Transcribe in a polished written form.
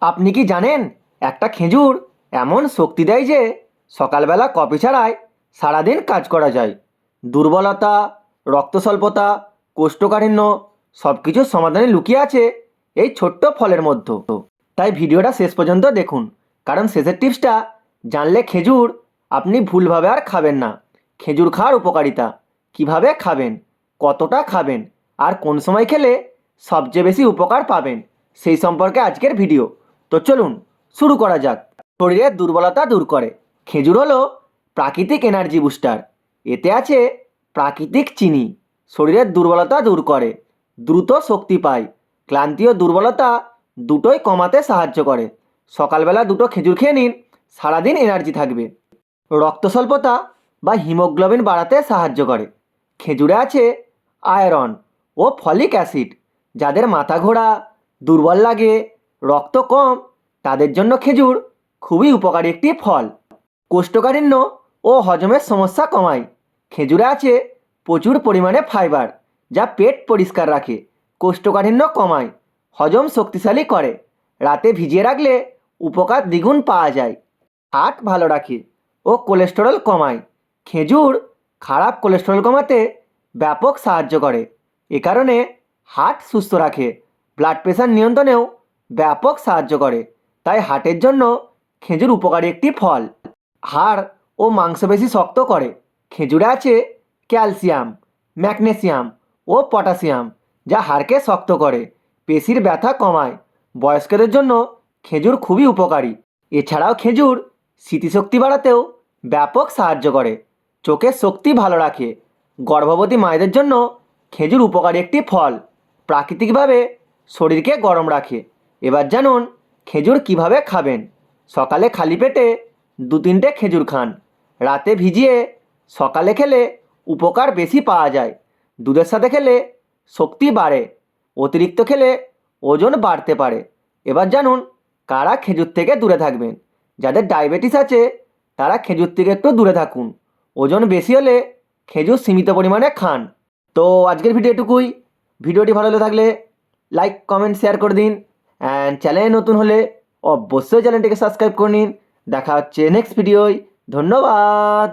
আপনি কি জানেন একটা খেজুর এমন শক্তি দেয় যে সকালবেলা কফি ছাড়াই সারাদিন কাজ করা যায়। দুর্বলতা, রক্ত স্বল্পতা, কোষ্ঠকাঠিন্য সব কিছুর সমাধানে লুকিয়ে আছে এই ছোট্ট ফলের মধ্যে। তাই ভিডিওটা শেষ পর্যন্ত দেখুন, কারণ শেষের টিপসটা জানলে খেজুর আপনি ভুলভাবে আর খাবেন না। খেজুর খাওয়ার উপকারিতা, কিভাবে খাবেন, কতটা খাবেন, আর কোন সময় খেলে সবচেয়ে বেশি উপকার পাবেন, সেই সম্পর্কে আজকের ভিডিও। তো চলুন শুরু করা যাক। শরীরের দুর্বলতা দূর করে। খেজুর হলো প্রাকৃতিক এনার্জি বুস্টার। এতে আছে প্রাকৃতিক চিনি। শরীরের দুর্বলতা দূর করে, দ্রুত শক্তি পায়, ক্লান্তি ও দুর্বলতা দুটোই কমাতে সাহায্য করে। সকালবেলা দুটো খেজুর খেয়ে নিন, সারাদিন এনার্জি থাকবে। রক্ত স্বল্পতা বা হিমোগ্লোবিন বাড়াতে সাহায্য করে। খেজুরে আছে আয়রন ও ফলিক অ্যাসিড। যাদের মাথা ঘোরা, দুর্বল লাগে, রক্ত কম, তাদের জন্য খেজুর খুবই উপকারী একটি ফল। কোষ্ঠকাঠিন্য ও হজমের সমস্যা কমায়। খেজুরে আছে প্রচুর পরিমাণে ফাইবার, যা পেট পরিষ্কার রাখে, কোষ্ঠকাঠিন্য কমায়, হজম শক্তিশালী করে। রাতে ভিজিয়ে রাখলে উপকার দ্বিগুণ পাওয়া যায়। হার্ট ভালো রাখে ও কোলেস্টেরল কমায়। খেজুর খারাপ কোলেস্টেরল কমাতে ব্যাপক সাহায্য করে। এ কারণে হার্ট সুস্থ রাখে, ব্লাড প্রেশার নিয়ন্ত্রণেও ব্যাপক সাহায্য করে। তাই হার্টের জন্য খেজুর উপকারী একটি ফল। হাড় ও মাংসপেশি শক্ত করে। খেজুরে আছে ক্যালসিয়াম, ম্যাগনেসিয়াম ও পটাশিয়াম, যা হাড়কে শক্ত করে, পেশির ব্যথা কমায়। বয়স্কদের জন্য খেজুর খুবই উপকারী। এছাড়াও খেজুর স্মৃতিশক্তি বাড়াতেও ব্যাপক সাহায্য করে, চোখের শক্তি ভালো রাখে। গর্ভবতী মায়েদের জন্য খেজুর উপকারী একটি ফল, প্রাকৃতিকভাবে শরীরকে গরম রাখে। এবার জানুন খেজুর কিভাবে খাবেন। সকালে খালি পেটে 2-3টে খেজুর খান। রাতে ভিজিয়ে সকালে খেলে উপকার বেশি পাওয়া যায়। দুধের সাথে খেলে শক্তি বাড়ে, অতিরিক্ত খেলে ওজন বাড়তে পারে। এবার জানুন কারা খেজুর থেকে দূরে থাকবেন। যাদের ডায়াবেটিস আছে তারা খেজুর থেকে একটু দূরে থাকুন। ওজন বেশি হলে খেজুর সীমিত পরিমাণে খান। তো আজকের ভিডিও এটুকুই। ভিডিওটি ভালো লাগলে লাইক, কমেন্ট, শেয়ার করে দিন। অ্যান্ড চ্যানেলে নতুন হলে অবশ্যই চ্যানেলটিকে সাবস্ক্রাইব করে নিন। দেখা হচ্ছে নেক্সট ভিডিওয়। ধন্যবাদ।